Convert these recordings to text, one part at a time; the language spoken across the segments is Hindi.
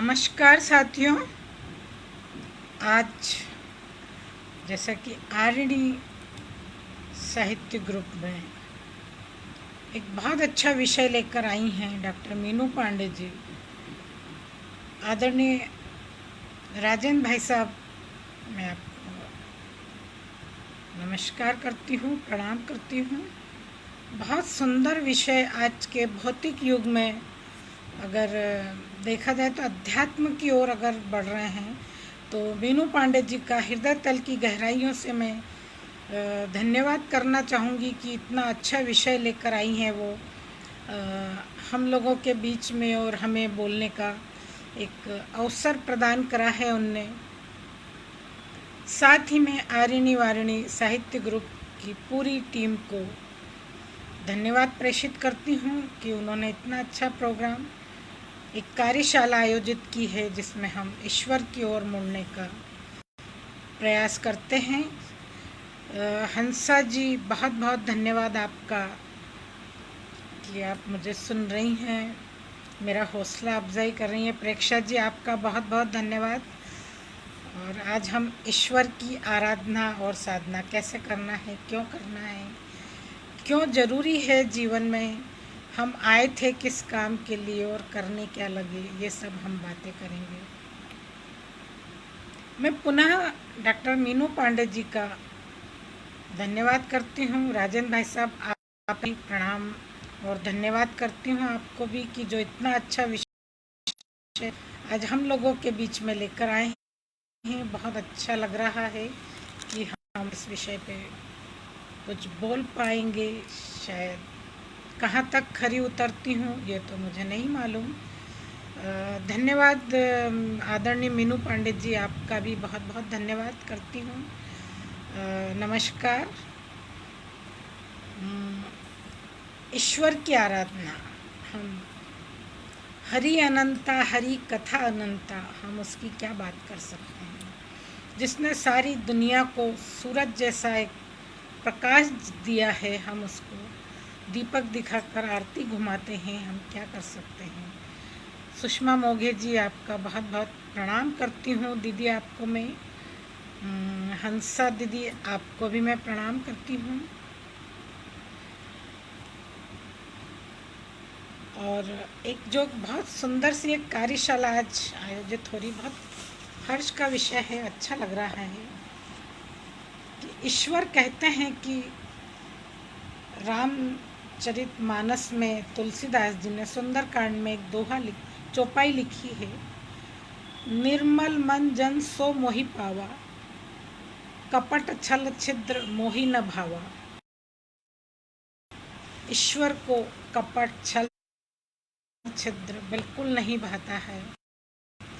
नमस्कार साथियों। आज जैसा कि आरडी साहित्य ग्रुप में एक बहुत अच्छा विषय लेकर आई हैं डॉक्टर मीनू पांडे जी। आदरणीय राजेंद्र भाई साहब, मैं आपको नमस्कार करती हूँ, प्रणाम करती हूँ। बहुत सुंदर विषय आज के भौतिक युग में अगर देखा जाए तो अध्यात्म की ओर अगर बढ़ रहे हैं तो मीनू पांडे जी का हृदय तल की गहराइयों से मैं धन्यवाद करना चाहूँगी कि इतना अच्छा विषय लेकर आई हैं वो हम लोगों के बीच में और हमें बोलने का एक अवसर प्रदान करा है उनने। साथ ही मैं आरिणी वारिणी साहित्य ग्रुप की पूरी टीम को धन्यवाद प्रेषित करती हूँ कि उन्होंने इतना अच्छा प्रोग्राम, एक कार्यशाला आयोजित की है जिसमें हम ईश्वर की ओर मुड़ने का प्रयास करते हैं। हंसा जी, बहुत बहुत धन्यवाद आपका कि आप मुझे सुन रही हैं, मेरा हौसला अफजाई कर रही हैं। प्रेक्षा जी, आपका बहुत बहुत धन्यवाद। और आज हम ईश्वर की आराधना और साधना कैसे करना है, क्यों करना है, क्यों ज़रूरी है जीवन में, हम आए थे किस काम के लिए और करने क्या लगे, ये सब हम बातें करेंगे। मैं पुनः डॉक्टर मीनू पांडे जी का धन्यवाद करती हूँ। राजेंद्र भाई साहब, आप भी प्रणाम और धन्यवाद करती हूँ आपको भी कि जो इतना अच्छा विषय आज हम लोगों के बीच में लेकर आए हैं। बहुत अच्छा लग रहा है कि हम इस विषय पे कुछ बोल पाएंगे। शायद कहाँ तक खरी उतरती हूँ ये तो मुझे नहीं मालूम। धन्यवाद आदरणीय मीनू पांडे जी, आपका भी बहुत बहुत धन्यवाद करती हूँ। नमस्कार। ईश्वर की आराधना, हम हरि अनंता, हरि कथा अनंता, हम उसकी क्या बात कर सकते हैं जिसने सारी दुनिया को सूरज जैसा एक प्रकाश दिया है। हम उसको दीपक दिखाकर आरती घुमाते हैं, हम क्या कर सकते हैं। सुषमा मोघे जी, आपका बहुत बहुत प्रणाम करती हूँ। दीदी, आपको मैं हंसा दीदी, आपको भी मैं प्रणाम करती हूँ। और एक जो बहुत सुंदर सी एक कार्यशाला आज आयोजित हो रही, बहुत हर्ष का विषय है, अच्छा लग रहा है कि ईश्वर कहते हैं कि रामचरितमानस में तुलसीदास जी ने सुंदरकांड में एक दोहा चौपाई लिखी है, निर्मल मन जन सो मोहि पावा, कपट छल छिद्र मोहि न भावा। ईश्वर को कपट छल छिद्र बिल्कुल नहीं भाता है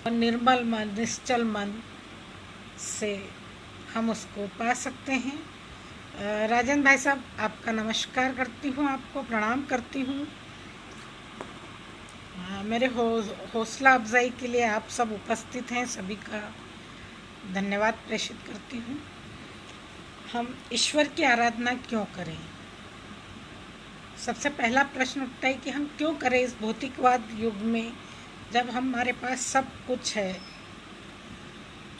और निर्मल मन, निश्चल मन से हम उसको पा सकते हैं। राजेंद्र भाई साहब, आपका नमस्कार करती हूँ, आपको प्रणाम करती हूँ। मेरे हौसला अफजाई के लिए आप सब उपस्थित हैं, सभी का धन्यवाद प्रेषित करती हूँ। हम ईश्वर की आराधना क्यों करें? सबसे पहला प्रश्न उठता है कि हम क्यों करें इस भौतिकवाद युग में, जब हमारे पास सब कुछ है,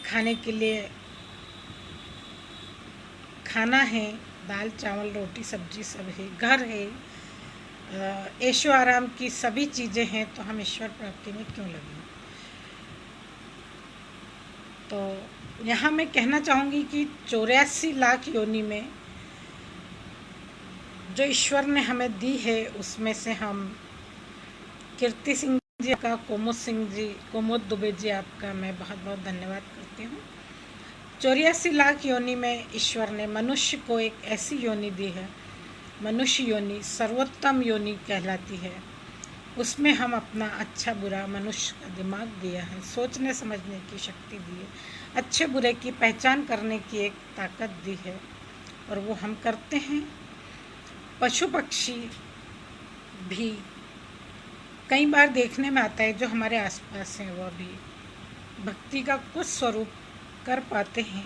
खाने के लिए खाना है, दाल चावल रोटी सब्जी सब है, घर है, ऐशो आराम की सभी चीज़ें हैं, तो हम ईश्वर प्राप्ति में क्यों लगे? तो यहाँ मैं कहना चाहूँगी कि 84 लाख योनि में जो ईश्वर ने हमें दी है, उसमें से हम कीर्ति सिंह जी का, कोमुद दुबे जी, आपका मैं बहुत बहुत धन्यवाद करती हूँ। 84 लाख योनि में ईश्वर ने मनुष्य को एक ऐसी योनि दी है, मनुष्य योनि सर्वोत्तम योनि कहलाती है। उसमें हम अपना अच्छा बुरा मनुष्य का दिमाग दिया है, सोचने समझने की शक्ति दी है, अच्छे बुरे की पहचान करने की एक ताकत दी है, और वो हम करते हैं। पशु पक्षी भी कई बार देखने में आता है, जो हमारे आसपास हैं, वह भी भक्ति का कुछ स्वरूप कर पाते हैं।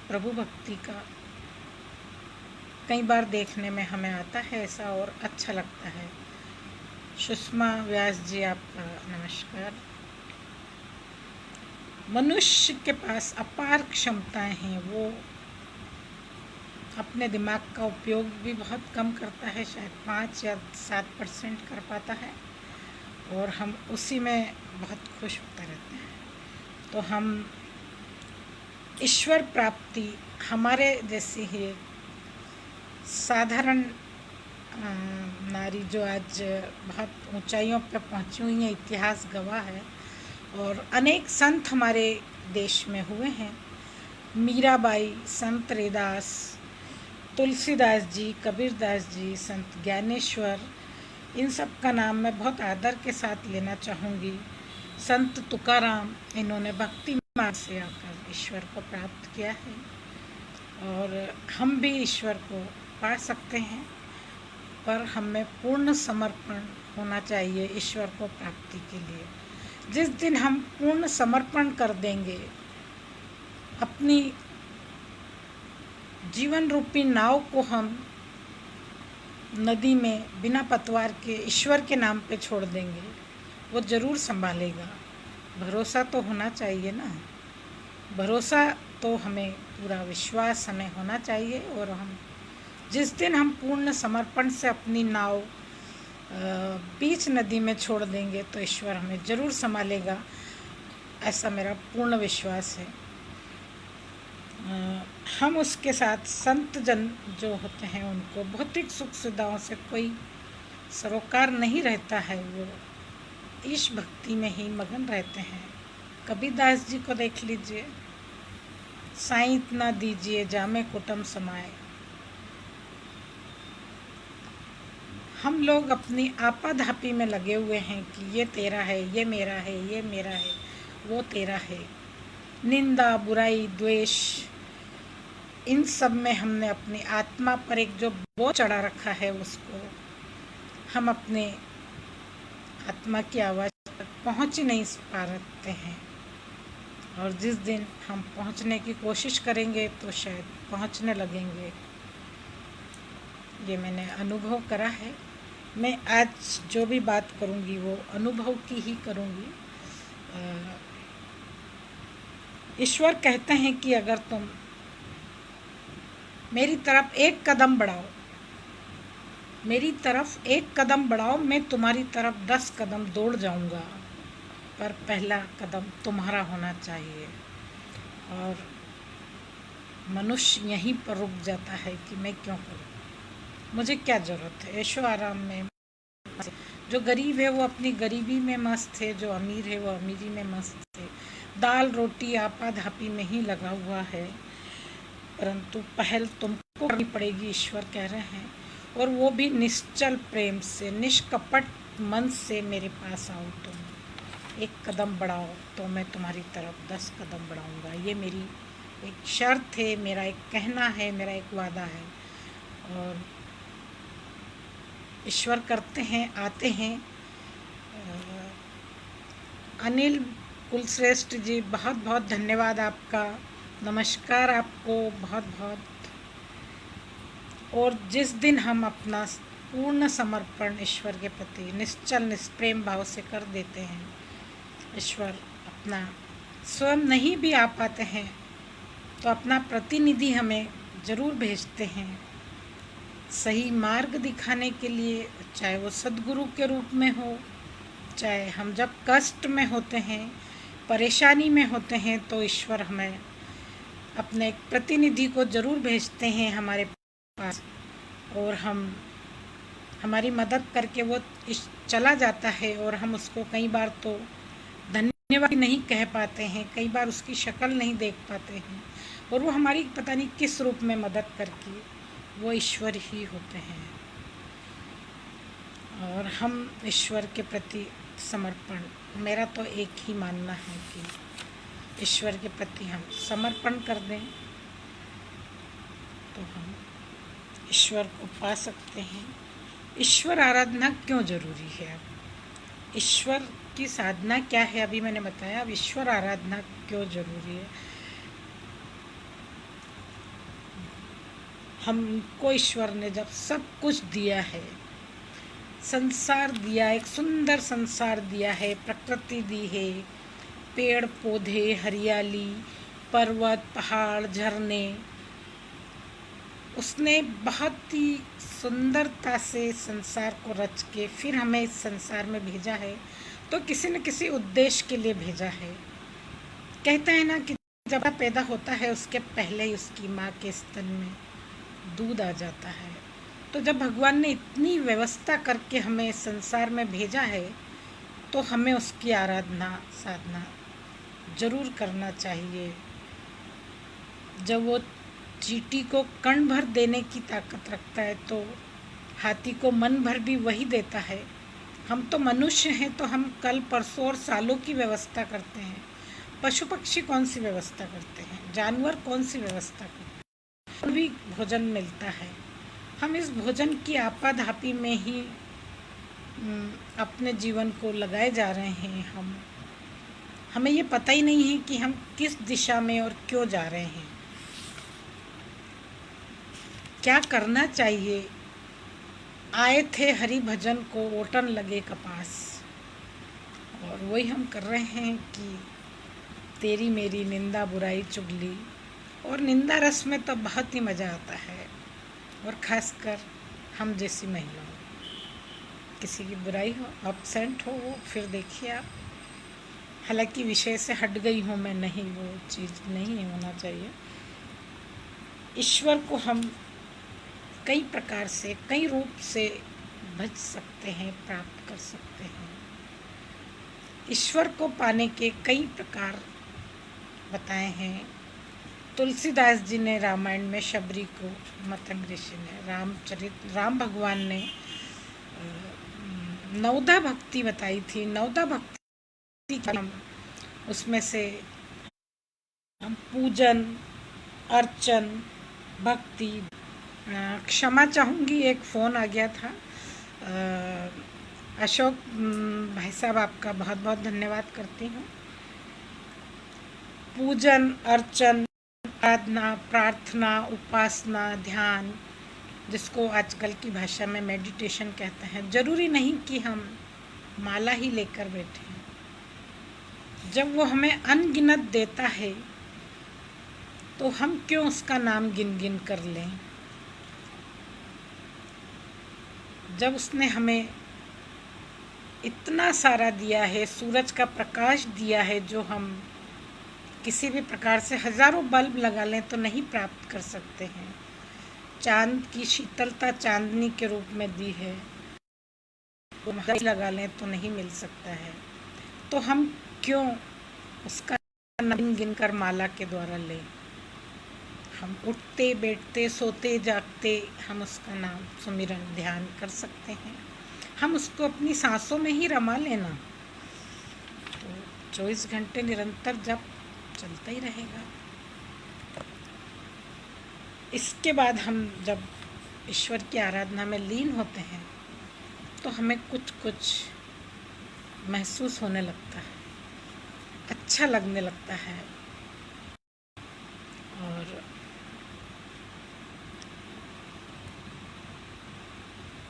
प्रभु भक्ति का कई बार देखने में हमें आता है ऐसा, और अच्छा लगता है। सुषमा व्यास जी, आपका नमस्कार। मनुष्य के पास अपार क्षमताएं हैं, वो अपने दिमाग का उपयोग भी बहुत कम करता है, शायद 5 या 7% कर पाता है, और हम उसी में बहुत खुश होते रहते हैं। तो हम ईश्वर प्राप्ति हमारे जैसी ही साधारण नारी जो आज बहुत ऊंचाइयों पर पहुंची हुई हैं, इतिहास गवाह है, और अनेक संत हमारे देश में हुए हैं। मीराबाई, संत रैदास, तुलसीदास जी, कबीरदास जी, संत ज्ञानेश्वर, इन सब का नाम मैं बहुत आदर के साथ लेना चाहूँगी। संत तुकाराम, इन्होंने भक्ति मार्ग से आकर ईश्वर को प्राप्त किया है, और हम भी ईश्वर को पा सकते हैं, पर हमें पूर्ण समर्पण होना चाहिए ईश्वर को प्राप्ति के लिए। जिस दिन हम पूर्ण समर्पण कर देंगे, अपनी जीवन रूपी नाव को हम नदी में बिना पतवार के ईश्वर के नाम पे छोड़ देंगे, वो ज़रूर संभालेगा। भरोसा तो होना चाहिए ना, भरोसा तो हमें, पूरा विश्वास हमें होना चाहिए। और हम जिस दिन हम पूर्ण समर्पण से अपनी नाव बीच नदी में छोड़ देंगे, तो ईश्वर हमें ज़रूर संभालेगा, ऐसा मेरा पूर्ण विश्वास है। हम उसके साथ संत जन जो होते हैं, उनको भौतिक सुख सुविधाओं से कोई सरोकार नहीं रहता है, वो ईश भक्ति में ही मगन रहते हैं। कबीरदास जी को देख लीजिए, साईं इतना दीजिए जामे कुटुम समाए। हम लोग अपनी आपाधापी में लगे हुए हैं कि ये तेरा है, ये मेरा है, ये मेरा है, वो तेरा है। निंदा, बुराई, द्वेष, इन सब में हमने अपनी आत्मा पर एक जो बोझ चढ़ा रखा है, उसको हम अपने आत्मा की आवाज़ तक पहुँच नहीं पा रहे हैं। और जिस दिन हम पहुँचने की कोशिश करेंगे, तो शायद पहुँचने लगेंगे। ये मैंने अनुभव करा है। मैं आज जो भी बात करूँगी वो अनुभव की ही करूँगी। ईश्वर कहते हैं कि अगर तुम मेरी तरफ एक कदम बढ़ाओ, मेरी तरफ एक कदम बढ़ाओ, मैं तुम्हारी तरफ 10 कदम दौड़ जाऊंगा, पर पहला कदम तुम्हारा होना चाहिए। और मनुष्य यहीं पर रुक जाता है कि मैं क्यों करूं, मुझे क्या ज़रूरत है। ऐशो आराम में जो गरीब है वो अपनी गरीबी में मस्त है, जो अमीर है वो अमीरी में मस्त है, दाल रोटी आपाधापी में ही लगा हुआ है। परंतु पहल तुमको करनी पड़ेगी, ईश्वर कह रहे हैं, और वो भी निश्चल प्रेम से, निष्कपट मन से मेरे पास आओ। तुम एक कदम बढ़ाओ तो मैं तुम्हारी तरफ 10 कदम बढ़ाऊंगा। ये मेरी एक शर्त है, मेरा एक कहना है, मेरा एक वादा है। और ईश्वर करते हैं, आते हैं। अनिल कुलश्रेष्ठ जी, बहुत बहुत धन्यवाद आपका, नमस्कार आपको बहुत बहुत। और जिस दिन हम अपना पूर्ण समर्पण ईश्वर के प्रति निश्चल निष्प्रेम भाव से कर देते हैं, ईश्वर अपना स्वयं नहीं भी आ पाते हैं तो अपना प्रतिनिधि हमें ज़रूर भेजते हैं, सही मार्ग दिखाने के लिए, चाहे वो सद्गुरु के रूप में हो, चाहे हम जब कष्ट में होते हैं, परेशानी में होते हैं, तो ईश्वर हमें अपने एक प्रतिनिधि को ज़रूर भेजते हैं हमारे पास, और हमारी मदद करके वो चला जाता है। और हम उसको कई बार तो धन्यवाद नहीं कह पाते हैं, कई बार उसकी शक्ल नहीं देख पाते हैं, और वो हमारी पता नहीं किस रूप में मदद करके वो ईश्वर ही होते हैं। और हम ईश्वर के प्रति समर्पण, मेरा तो एक ही मानना है कि ईश्वर के प्रति हम समर्पण कर दें तो हम ईश्वर को पा सकते हैं। ईश्वर आराधना क्यों ज़रूरी है? ईश्वर की साधना क्या है, अभी मैंने बताया। अब ईश्वर आराधना क्यों ज़रूरी है? हमको ईश्वर ने जब सब कुछ दिया है, संसार दिया, एक सुंदर संसार दिया है, प्रकृति दी है, पेड़ पौधे, हरियाली, पर्वत, पहाड़, झरने, उसने बहुत ही सुंदरता से संसार को रच के फिर हमें इस संसार में भेजा है, तो किसी न किसी उद्देश्य के लिए भेजा है। कहता है ना कि जब बच्चा पैदा होता है उसके पहले ही उसकी माँ के स्तन में दूध आ जाता है। तो जब भगवान ने इतनी व्यवस्था करके हमें संसार में भेजा है, तो हमें उसकी आराधना साधना जरूर करना चाहिए। जब वो चींटी को कण भर देने की ताकत रखता है, तो हाथी को मन भर भी वही देता है। हम तो मनुष्य हैं, तो हम कल परसों और सालों की व्यवस्था करते हैं। पशु पक्षी कौन सी व्यवस्था करते हैं? जानवर कौन सी व्यवस्था करते हैं? भी भोजन मिलता है। हम इस भोजन की आपाधापी में ही अपने जीवन को लगाए जा रहे हैं। हमें ये पता ही नहीं है कि हम किस दिशा में और क्यों जा रहे हैं, क्या करना चाहिए। आए थे हरि भजन को, ओटन लगे कपास, और वही हम कर रहे हैं कि तेरी मेरी निंदा बुराई चुगली। और निंदा रस में तो बहुत ही मज़ा आता है, और ख़ासकर हम जैसी महिलाओं, किसी की बुराई हो, अपसेंट हो, वो फिर देखिए आप। हालांकि विषय से हट गई हूँ मैं, नहीं, वो चीज़ नहीं होना चाहिए। ईश्वर को हम कई प्रकार से, कई रूप से भज सकते हैं, प्राप्त कर सकते हैं। ईश्वर को पाने के कई प्रकार बताए हैं। तुलसीदास जी ने रामायण में शबरी को, मतंग ऋषि ने, राम भगवान ने नवदा भक्ति बताई थी। नवदा भक्ति का हम उसमें से हम पूजन, अर्चन, भक्ति, क्षमा चाहूँगी, एक फ़ोन आ गया था। अशोक भाई साहब, आपका बहुत बहुत धन्यवाद करती हूँ। पूजन, अर्चन, आराधना, प्रार्थना, उपासना, ध्यान, जिसको आजकल की भाषा में मेडिटेशन कहते हैं। ज़रूरी नहीं कि हम माला ही लेकर बैठे हैं। जब वो हमें अनगिनत देता है, तो हम क्यों उसका नाम गिन गिन कर लें। जब उसने हमें इतना सारा दिया है, सूरज का प्रकाश दिया है, जो हम किसी भी प्रकार से हज़ारों बल्ब लगा लें तो नहीं प्राप्त कर सकते हैं। चांद की शीतलता चांदनी के रूप में दी है, तो लगा लें तो नहीं मिल सकता है। तो हम क्यों उसका नाम गिन कर माला के द्वारा लें। हम उठते बैठते सोते जागते हम उसका नाम सुमिरन ध्यान कर सकते हैं। हम उसको अपनी सांसों में ही रमा लेना, तो 24 घंटे निरंतर जप चलता ही रहेगा। इसके बाद हम जब ईश्वर की आराधना में लीन होते हैं, तो हमें कुछ कुछ महसूस होने लगता है, अच्छा लगने लगता है। और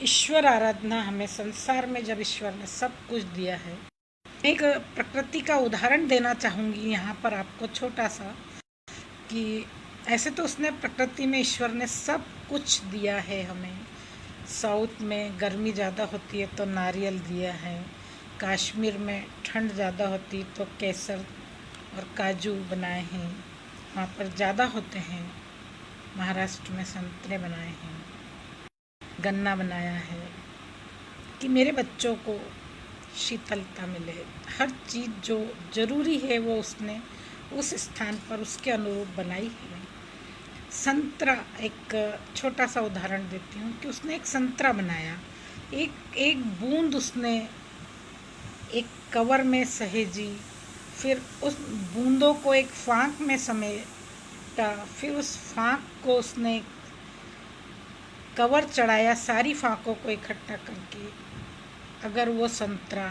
ईश्वर आराधना हमें संसार में, जब ईश्वर ने सब कुछ दिया है। एक प्रकृति का उदाहरण देना चाहूँगी यहाँ पर आपको, छोटा सा, कि ऐसे तो उसने प्रकृति में, ईश्वर ने सब कुछ दिया है हमें। साउथ में गर्मी ज़्यादा होती है तो नारियल दिया है, कश्मीर में ठंड ज़्यादा होती तो केसर और काजू बनाए हैं, वहाँ पर ज़्यादा होते हैं। महाराष्ट्र में संतरे बनाए हैं, गन्ना बनाया है, कि मेरे बच्चों को शीतलता मिले। हर चीज़ जो ज़रूरी है वो उसने उस स्थान पर उसके अनुरूप बनाई है। संतरा, एक छोटा सा उदाहरण देती हूँ कि उसने एक संतरा बनाया, एक एक बूंद उसने एक कवर में सहेजी, फिर उस बूंदों को एक फाँक में समेटा, फिर उस फाँक को उसने कवर चढ़ाया, सारी फाँकों को इकट्ठा करके। अगर वो संतरा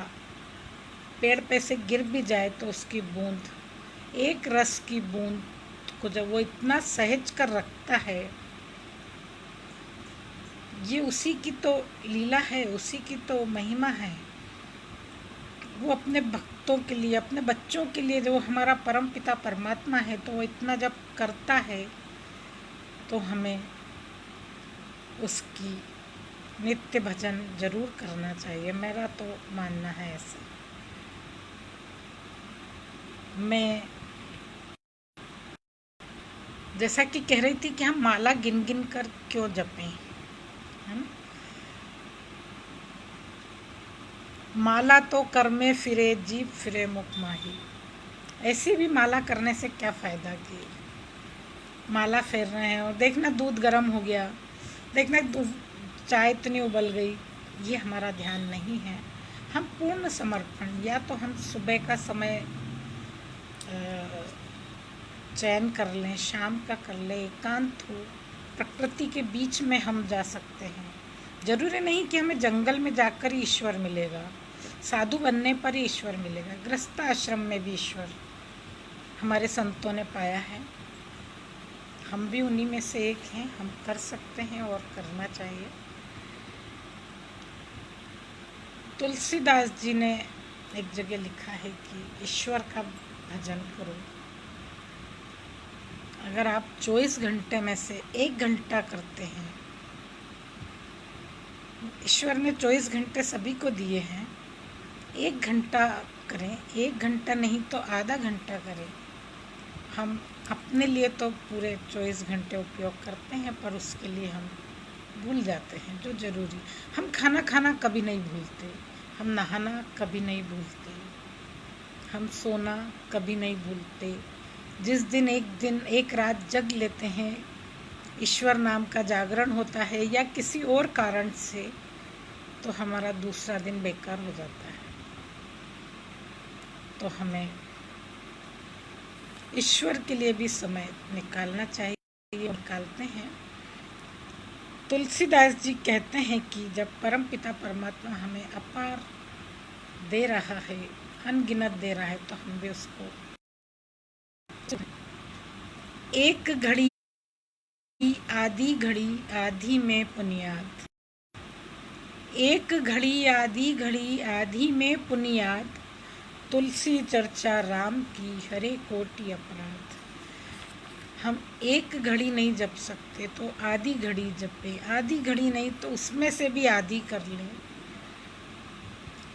पेड़ पे से गिर भी जाए तो उसकी बूंद, एक रस की बूंद को जब वो इतना सहेज कर रखता है, ये उसी की तो लीला है, उसी की तो महिमा है वो अपने भक्तों के लिए, अपने बच्चों के लिए, जो हमारा परम पिता परमात्मा है, तो वो इतना जब करता है तो हमें उसकी नित्य भजन जरूर करना चाहिए। मेरा तो मानना है ऐसा। मैं जैसा कि कह रही थी कि हम माला गिन गिन कर क्यों जपें, है ना। माला तो कर में फिरे, जीभ फिरे मुख माही। ऐसी भी माला करने से क्या फ़ायदा कि माला फेर रहे हैं और देखना दूध गर्म हो गया, देखना चाय इतनी उबल गई, ये हमारा ध्यान नहीं है। हम पूर्ण समर्पण, या तो हम सुबह का समय चयन कर लें, शाम का कर लें, एकांत हो, प्रकृति के बीच में हम जा सकते हैं। जरूरी नहीं कि हमें जंगल में जाकर ही ईश्वर मिलेगा, साधु बनने पर ही ईश्वर मिलेगा। गृहस्थ आश्रम में भी ईश्वर हमारे संतों ने पाया है। हम भी उन्हीं में से एक हैं। हम कर सकते हैं और करना चाहिए। तुलसीदास जी ने एक जगह लिखा है कि ईश्वर का भजन करो। अगर आप 24 घंटे में से 1 घंटा करते हैं, ईश्वर ने 24 घंटे सभी को दिए हैं, 1 घंटा करें, 1 घंटा नहीं तो आधा घंटा करें। हम अपने लिए तो पूरे 24 घंटे उपयोग करते हैं, पर उसके लिए हम भूल जाते हैं जो ज़रूरी। हम खाना खाना कभी नहीं भूलते, हम नहाना कभी नहीं भूलते, हम सोना कभी नहीं भूलते। जिस दिन एक रात जग लेते हैं, ईश्वर नाम का जागरण होता है या किसी और कारण से, तो हमारा दूसरा दिन बेकार हो जाता है। तो हमें ईश्वर के लिए भी समय निकालना चाहिए, निकालते हैं। तुलसीदास जी कहते हैं कि जब परम पिता परमात्मा हमें अपार दे रहा है, अनगिनत दे रहा है, तो हम भी उसको एक घड़ी आधी घड़ी आधी में पुनियाद, एक घड़ी आधी में पुनियाद, तुलसी चर्चा राम की हरे कोटि अपराध। हम एक घड़ी नहीं जप सकते तो आधी घड़ी जपे, आधी घड़ी नहीं तो उसमें से भी आधी कर लें।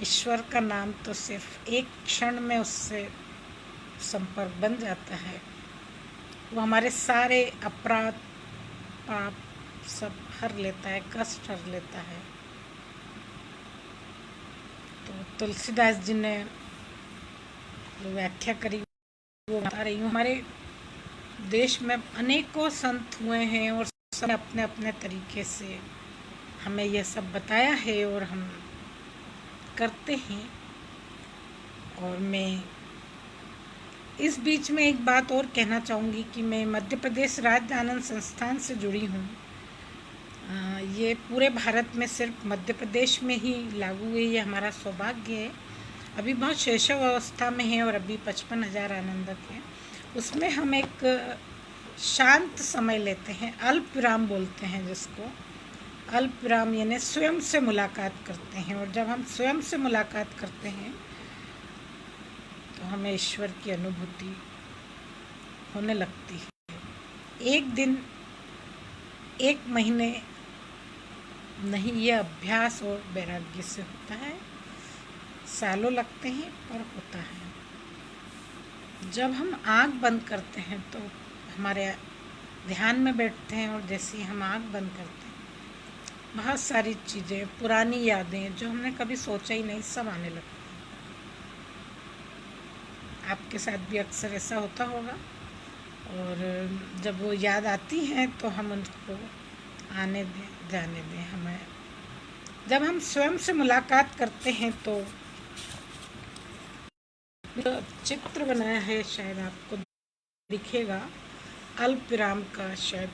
ईश्वर का नाम तो सिर्फ एक क्षण में उससे संपर्क बन जाता है। वो हमारे सारे अपराध पाप सब हर लेता है, कष्ट हर लेता है। तो तुलसीदास जी ने जो व्याख्या करी वो बता रही हूँ। हमारे देश में अनेकों संत हुए हैं और सब अपने अपने तरीके से हमें यह सब बताया है और हम करते हैं। और मैं इस बीच में एक बात और कहना चाहूँगी कि मैं मध्य प्रदेश राज्य आनंद संस्थान से जुड़ी हूँ। ये पूरे भारत में सिर्फ मध्य प्रदेश में ही लागू है, ये हमारा सौभाग्य है। अभी बहुत शैशव अवस्था में है और अभी 55,000 आनंदक हैं। उसमें हम एक शांत समय लेते हैं, अल्प विराम बोलते हैं जिसको। अल्प विराम यानी स्वयं से मुलाकात करते हैं। और जब हम स्वयं से मुलाकात करते हैं तो हमें ईश्वर की अनुभूति होने लगती है। एक दिन, एक महीने नहीं, ये अभ्यास और वैराग्य से होता है। सालों लगते हैं पर होता है। जब हम आँख बंद करते हैं तो हमारे ध्यान में बैठते हैं और जैसे ही हम आँख बंद करते हैं, बहुत सारी चीज़ें, पुरानी यादें जो हमने कभी सोचा ही नहीं, सब आने लगती हैं। आपके साथ भी अक्सर ऐसा होता होगा। और जब वो याद आती हैं तो हम उनको आने दें, जाने दें। हमें जब हम स्वयं से मुलाकात करते हैं तो चित्र बनाया है, शायद आपको दिखेगा, अल्प विराम का, शायद